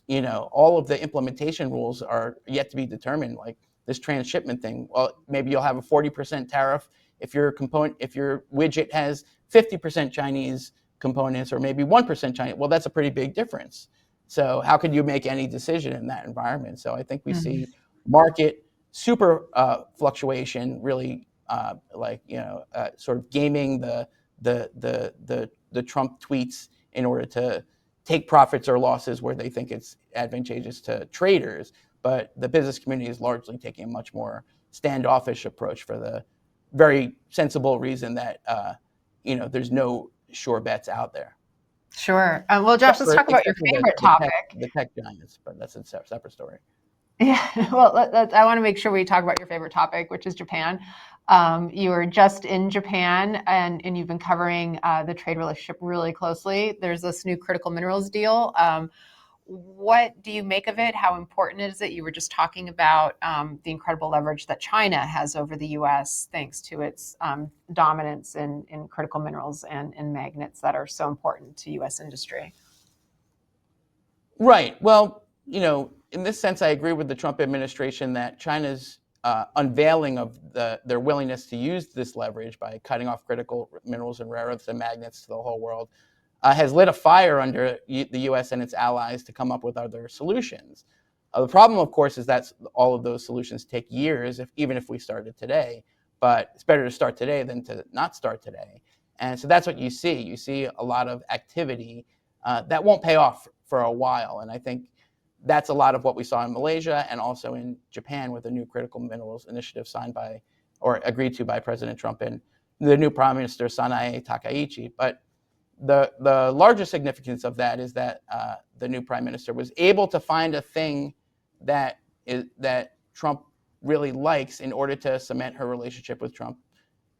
all of the implementation rules are yet to be determined, like this transshipment thing. Well, maybe you'll have a 40% tariff if your widget has 50% Chinese components, or maybe 1% Chinese. Well, that's a pretty big difference. So how could you make any decision in that environment? So I think we see market super fluctuation, really sort of gaming the Trump tweets in order to take profits or losses where they think it's advantageous to traders. But the business community is largely taking a much more standoffish approach for the very sensible reason that there's no sure bets out there. Sure. Well, Josh, let's talk about your favorite topic. The tech giants, but that's a separate story. Yeah, well, I want to make sure we talk about your favorite topic, which is Japan. You were just in Japan, and you've been covering the trade relationship really closely. There's this new critical minerals deal. What do you make of it? How important is it? You were just talking about the incredible leverage that China has over the U.S. thanks to its dominance in critical minerals and magnets that are so important to U.S. industry. Right. Well, in this sense, I agree with the Trump administration that China's unveiling of their willingness to use this leverage by cutting off critical minerals and rare earths and magnets to the whole world has lit a fire under the U.S. and its allies to come up with other solutions. The problem, of course, is that all of those solutions take years, even if we started today. But it's better to start today than to not start today. And so that's what you see. You see a lot of activity that won't pay off for a while. And I think that's a lot of what we saw in Malaysia and also in Japan with the new critical minerals initiative signed by or agreed to by President Trump and the new Prime Minister Sanae Takaichi. But the larger significance of that is that the new Prime Minister was able to find a thing that Trump really likes in order to cement her relationship with Trump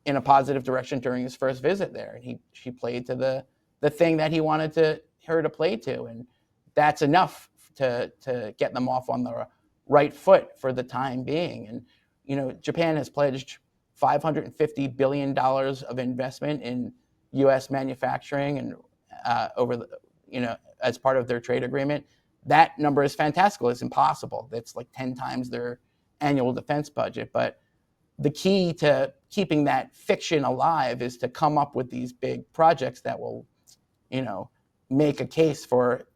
in a positive direction during his first visit there. And she played to the thing that he wanted her to play to, and that's enough to get them off on the right foot for the time being. And Japan has pledged $550 billion of investment in U.S. manufacturing and as part of their trade agreement. That number is fantastical. It's impossible. It's like 10 times their annual defense budget. But the key to keeping that fiction alive is to come up with these big projects that will, make a case for,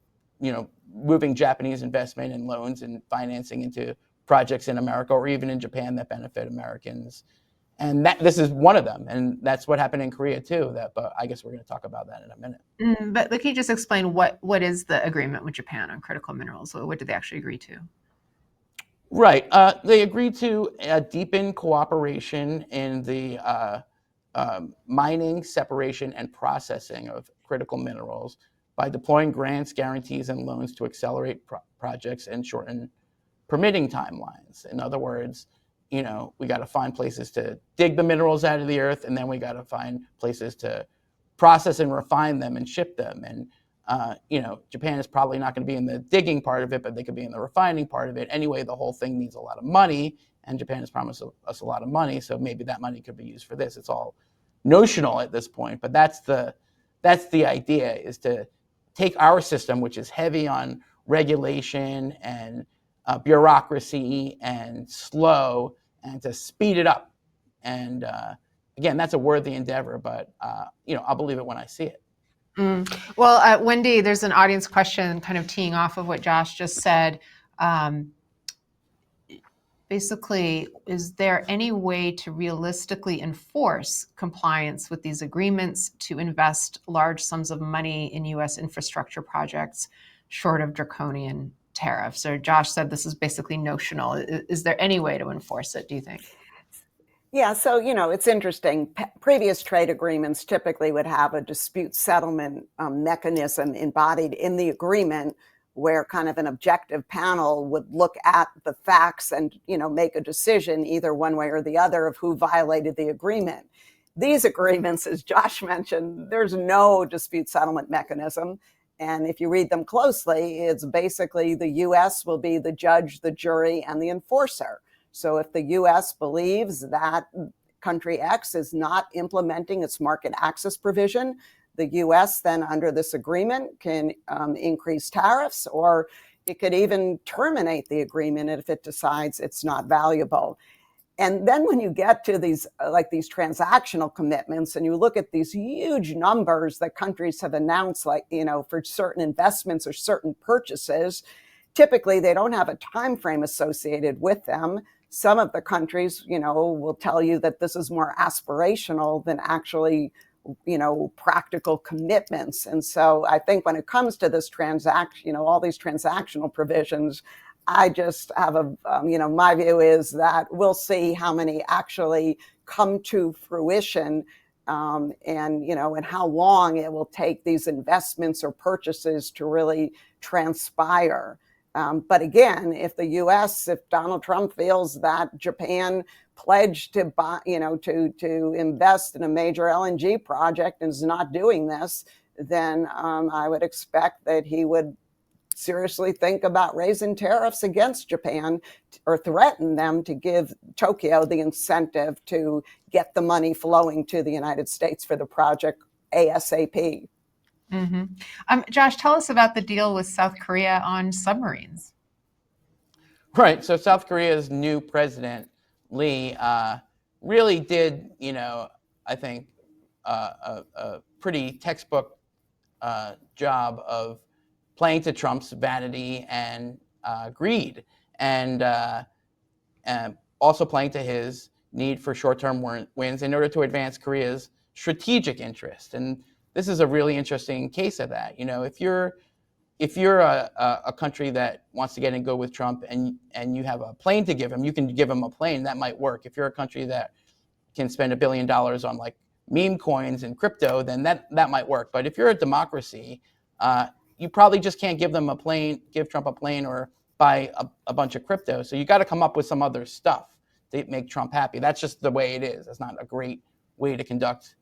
moving Japanese investment and loans and financing into projects in America or even in Japan that benefit Americans. And this is one of them. And that's what happened in Korea too. But I guess we're going to talk about that in a minute. But can you just explain what is the agreement with Japan on critical minerals? What did they actually agree to? Right. They agreed to deepen cooperation in the mining, separation, and processing of critical minerals by deploying grants, guarantees, and loans to accelerate projects and shorten permitting timelines. In other words, we got to find places to dig the minerals out of the earth, and then we got to find places to process and refine them and ship them. And Japan is probably not going to be in the digging part of it, but they could be in the refining part of it. Anyway, the whole thing needs a lot of money, and Japan has promised us a lot of money, so maybe that money could be used for this. It's all notional at this point, but that's the idea, is to take our system, which is heavy on regulation and bureaucracy and slow, and to speed it up and again, that's a worthy endeavor, but I'll believe it when I see it. Well, Wendy, there's an audience question kind of teeing off of what Josh just said. Basically, is there any way to realistically enforce compliance with these agreements to invest large sums of money in U.S. infrastructure projects short of draconian tariffs? Or Josh said this is basically notional. Is there any way to enforce it, do you think? Yeah, so, it's interesting. Previous trade agreements typically would have a dispute settlement mechanism embodied in the agreement, where kind of an objective panel would look at the facts and, make a decision either one way or the other of who violated the agreement. These agreements, as Josh mentioned, there's no dispute settlement mechanism. And if you read them closely, it's basically the U.S. will be the judge, the jury, and the enforcer. So if the U.S. believes that country X is not implementing its market access provision, the U.S. then under this agreement can increase tariffs, or it could even terminate the agreement if it decides it's not valuable. And then when you get to these transactional commitments and you look at these huge numbers that countries have announced, for certain investments or certain purchases, typically they don't have a time frame associated with them. Some of the countries, will tell you that this is more aspirational than actually, practical commitments. And so I think when it comes to this transaction, all these transactional provisions, I just have my view is that we'll see how many actually come to fruition, and how long it will take these investments or purchases to really transpire. But again, if Donald Trump feels that Japan pledged to buy, to invest in a major LNG project and is not doing this, then I would expect that he would seriously think about raising tariffs against Japan or threaten them to give Tokyo the incentive to get the money flowing to the United States for the project ASAP. Mm-hmm. Josh, tell us about the deal with South Korea on submarines. Right. So South Korea's new president, Lee, really did, I think, a pretty textbook job of playing to Trump's vanity and greed, and also playing to his need for short-term wins in order to advance Korea's strategic interest. And this is a really interesting case of that. If you're a country that wants to get in good with Trump and you have a plane to give him, you can give him a plane. That might work. If you're a country that can spend $1 billion on like meme coins and crypto, then that might work. But if you're a democracy, you probably just can't give Trump a plane, or buy a bunch of crypto. So you got to come up with some other stuff to make Trump happy. That's just the way it is. It's not a great way to conduct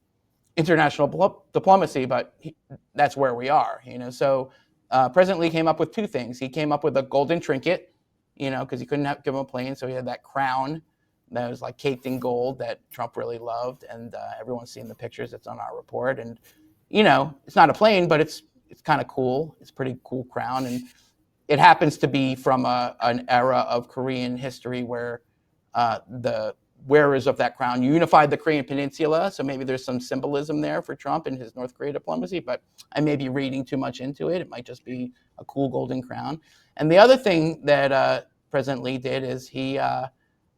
international diplomacy, but that's where we are. So President Lee came up with two things. He came up with a golden trinket, because he couldn't give him a plane, so he had that crown that was like caked in gold that Trump really loved, and everyone's seen the pictures. It's on our report, and it's not a plane, but it's kind of cool. It's a pretty cool crown, and it happens to be from an era of Korean history where the wearers of that crown unified the Korean peninsula. So maybe there's some symbolism there for Trump and his North Korea diplomacy, but I may be reading too much into it. It might just be a cool golden crown. And the other thing that President Lee did is he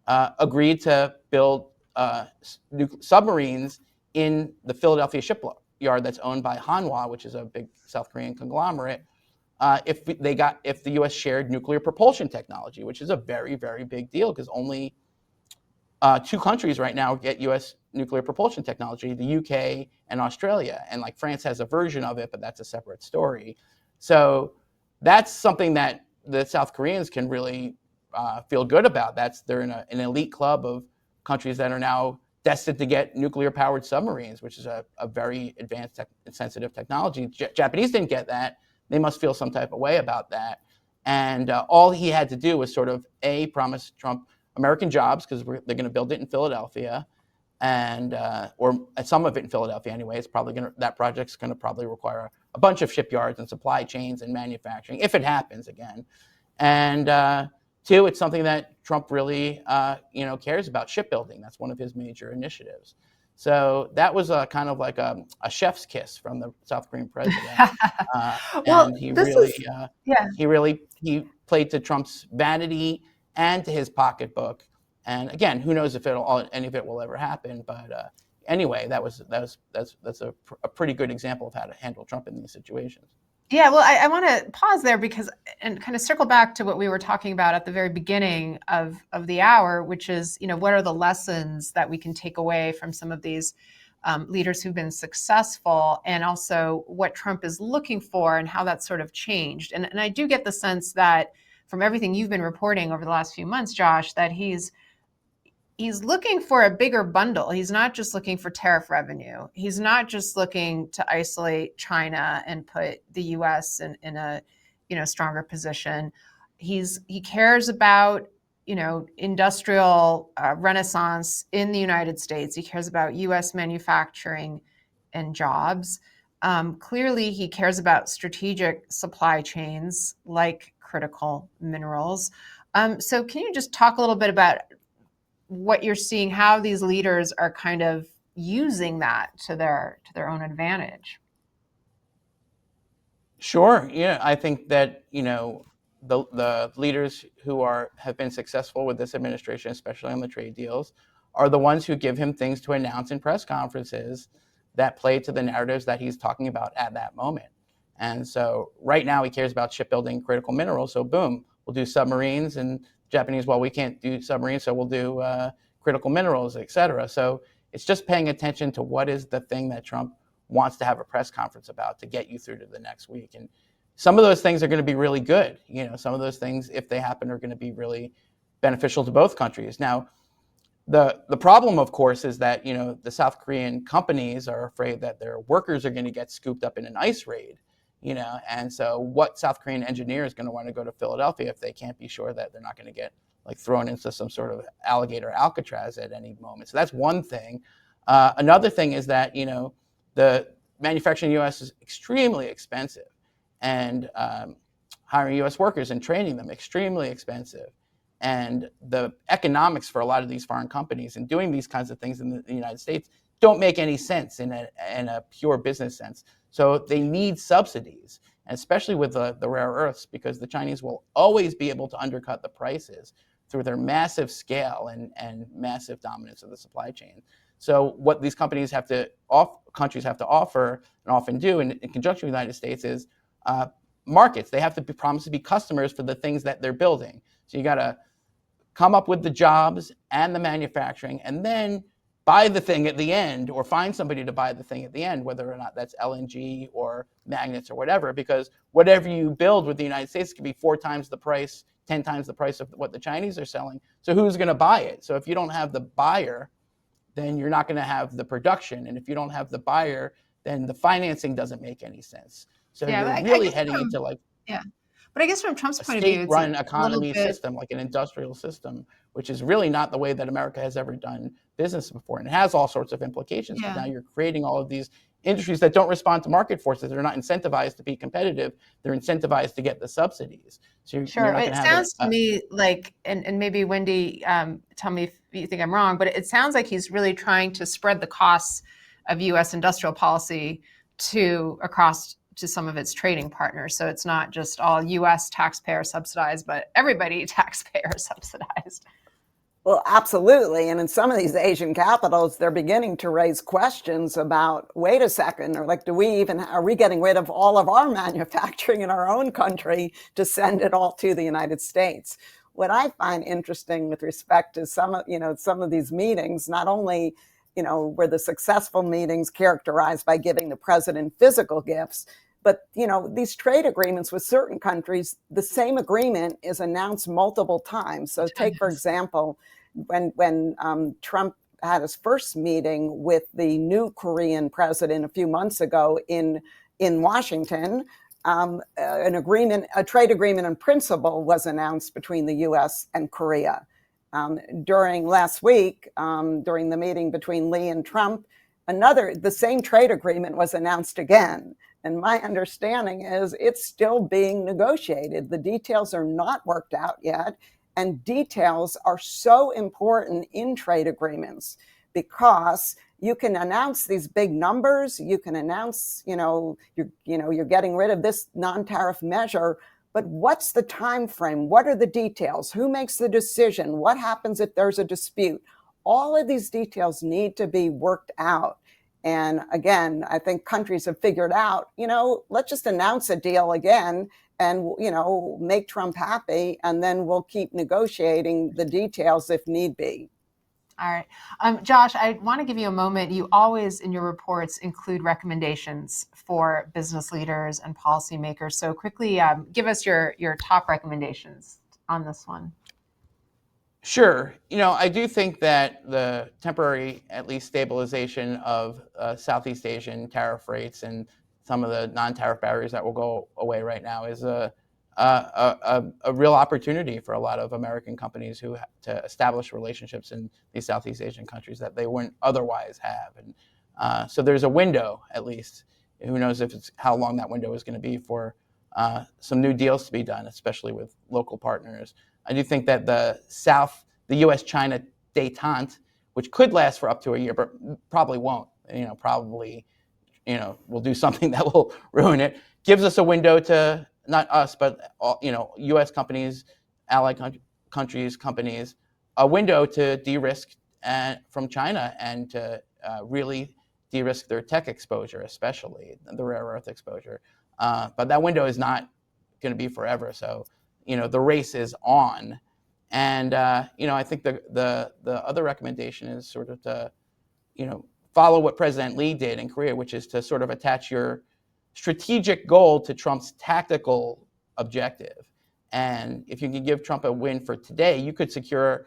agreed to build submarines in the Philadelphia shipyard that's owned by Hanwha, which is a big South Korean conglomerate, if the U.S. shared nuclear propulsion technology, which is a very, very big deal, because only two countries right now get U.S. nuclear propulsion technology: the UK and Australia. And like France has a version of it, but that's a separate story. So that's something that the South Koreans can really feel good about. They're in an elite club of countries that are now destined to get nuclear-powered submarines, which is a very advanced and sensitive technology. Japanese didn't get that. They must feel some type of way about that. And all he had to do was sort of promise Trump American jobs, because they're going to build it in Philadelphia, and or some of it in Philadelphia anyway. That project's going to probably require a bunch of shipyards and supply chains and manufacturing, if it happens again. And two, it's something that Trump really cares about: shipbuilding. That's one of his major initiatives. So that was a kind of like a chef's kiss from the South Korean president. Well, And he this really, is, yeah. he played to Trump's vanity and to his pocketbook. And again, who knows if any of it will ever happen? But anyway, that's a pretty good example of how to handle Trump in these situations. Yeah, well, I want to pause there because and kind of circle back to what we were talking about at the very beginning of the hour, which is, what are the lessons that we can take away from some of these leaders who've been successful, and also what Trump is looking for and how that's sort of changed. And I do get the sense that from everything you've been reporting over the last few months, Josh, that he's looking for a bigger bundle. He's not just looking for tariff revenue. He's not just looking to isolate China and put the U.S. in a stronger position. He cares about industrial renaissance in the United States. He cares about U.S. manufacturing and jobs. Clearly, he cares about strategic supply chains like critical minerals. So can you just talk a little bit about what you're seeing, how these leaders are kind of using that to their own advantage? Sure. Yeah, I think that the leaders who have been successful with this administration, especially on the trade deals, are the ones who give him things to announce in press conferences that play to the narratives that he's talking about at that moment. And so right now he cares about shipbuilding critical minerals. So boom, we'll do submarines, and Japanese, well, we can't do submarines, so we'll do critical minerals, et cetera. So it's just paying attention to what is the thing that Trump wants to have a press conference about to get you through to the next week. And some of those things are going to be really good. Some of those things, if they happen, are going to be really beneficial to both countries. Now, the problem, of course, is that the South Korean companies are afraid that their workers are going to get scooped up in an ICE raid. And so what South Korean engineer is going to want to go to Philadelphia if they can't be sure that they're not going to get thrown into some sort of alligator Alcatraz at any moment? So that's one thing. Another thing is that the manufacturing in the U.S. is extremely expensive, and hiring U.S. workers and training them extremely expensive. And the economics for a lot of these foreign companies and doing these kinds of things in the United States don't make any sense in a pure business sense. So they need subsidies, and especially with the rare earths, because the Chinese will always be able to undercut the prices through their massive scale and massive dominance of the supply chain. So what these countries have to offer, and often do in conjunction with the United States, is markets. They have to promise to be customers for the things that they're building. So you got to come up with the jobs and the manufacturing, and then buy the thing at the end, or find somebody to buy the thing at the end, whether or not that's LNG or magnets or whatever, because whatever you build with the United States can be 4 times the price, 10 times the price of what the Chinese are selling. So who's going to buy it? So if you don't have the buyer, then you're not going to have the production. And if you don't have the buyer, then the financing doesn't make any sense. So Yeah, you're I really guess heading into yeah, but I guess from Trump's a point of view, it's state-run a little economy bit. system, like an industrial system, which is really not the way that America has ever done business before. And it has all sorts of implications, because Yeah. now you're creating all of these industries that don't respond to market forces. They're not incentivized to be competitive. They're incentivized to get the subsidies. So you're Sure. not going It to have sounds to me like, and maybe Wendy, tell me if you think I'm wrong, but it sounds like he's really trying to spread the costs of U.S. industrial policy across to some of its trading partners. So it's not just all U.S. taxpayer subsidized, but everybody taxpayer subsidized. Well, absolutely. And in some of these Asian capitals, they're beginning to raise questions about, wait a second, or like, are we getting rid of all of our manufacturing in our own country to send it all to the United States? What I find interesting with respect to some of these meetings, not only, were the successful meetings characterized by giving the president physical gifts, but these trade agreements with certain countries, the same agreement is announced multiple times. So take, for example, when Trump had his first meeting with the new Korean president a few months ago in Washington, a trade agreement in principle was announced between the U.S. and Korea. During last week, during the meeting between Lee and Trump, the same trade agreement was announced again. And my understanding is it's still being negotiated. The details are not worked out yet. And details are so important in trade agreements, because you can announce these big numbers. You can announce, you're getting rid of this non-tariff measure, but what's the time frame? What are the details? Who makes the decision? What happens if there's a dispute? All of these details need to be worked out. And again, I think countries have figured out, let's just announce a deal again and, make Trump happy, and then we'll keep negotiating the details if need be. All right. Josh, I want to give you a moment. You always, in your reports, include recommendations for business leaders and policymakers. So quickly, give us your top recommendations on this one. Sure. I do think that the temporary, at least, stabilization of Southeast Asian tariff rates and some of the non-tariff barriers that will go away right now is a real opportunity for a lot of American companies who have to establish relationships in these Southeast Asian countries that they wouldn't otherwise have. And so there's a window, at least. Who knows how long that window is going to be for some new deals to be done, especially with local partners. I do think that the U.S.-China détente, which could last for up to a year, but probably won't, will do something that will ruin it, gives us a window to, not us, but U.S. companies, allied countries, companies, a window to de-risk from China and to really de-risk their tech exposure, especially the rare earth exposure. But that window is not going to be forever. So, the race is on. And, I think the other recommendation is sort of to, follow what President Lee did in Korea, which is to sort of attach your strategic goal to Trump's tactical objective. And if you can give Trump a win for today, you could secure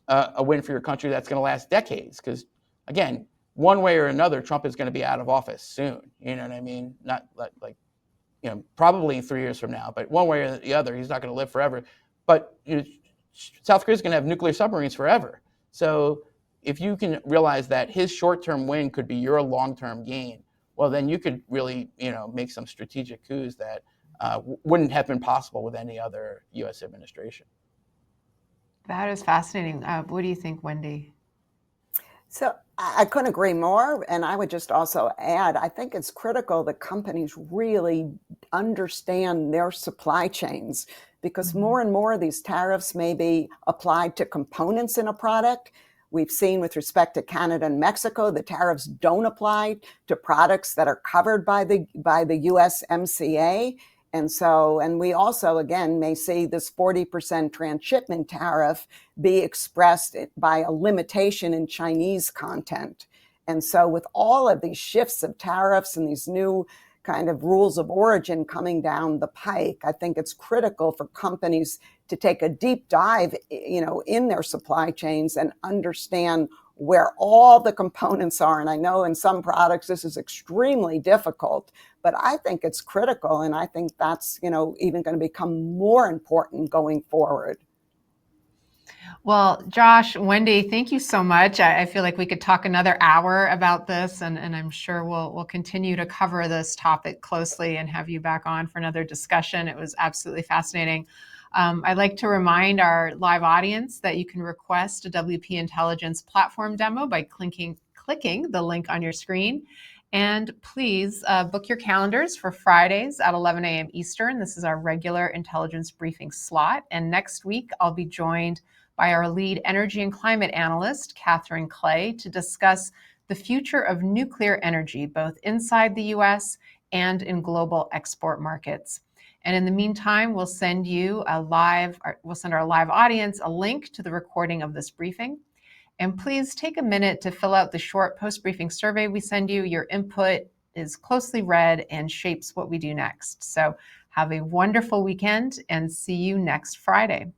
a win for your country that's going to last decades. Because, again, one way or another, Trump is going to be out of office soon. You know what I mean? Not like probably 3 years from now, but one way or the other, he's not going to live forever. But South Korea is going to have nuclear submarines forever. So if you can realize that his short-term win could be your long-term gain, well, then you could really, make some strategic coups that wouldn't have been possible with any other U.S. administration. That is fascinating. What do you think, Wendy? So I couldn't agree more. And I would just also add, I think it's critical that companies really understand their supply chains, because more and more of these tariffs may be applied to components in a product. We've seen with respect to Canada and Mexico, the tariffs don't apply to products that are covered by the USMCA. And we also, again, may see this 40% transshipment tariff be expressed by a limitation in Chinese content. And so with all of these shifts of tariffs and these new kind of rules of origin coming down the pike, I think it's critical for companies to take a deep dive, in their supply chains and understand where all the components are. And I know in some products this is extremely difficult, but I think it's critical. And I think that's, even going to become more important going forward. Well, Josh, Wendy, thank you so much. I feel like we could talk another hour about this, and I'm sure we'll continue to cover this topic closely and have you back on for another discussion. It was absolutely fascinating. I'd like to remind our live audience that you can request a WP Intelligence platform demo by clicking the link on your screen. And please book your calendars for Fridays at 11 a.m. Eastern. This is our regular intelligence briefing slot. And next week, I'll be joined by our lead energy and climate analyst, Catherine Clay, to discuss the future of nuclear energy, both inside the U.S. and in global export markets. And in the meantime, we'll send our live audience a link to the recording of this briefing. And please take a minute to fill out the short post-briefing survey we send you. Your input is closely read and shapes what we do next. So have a wonderful weekend and see you next Friday.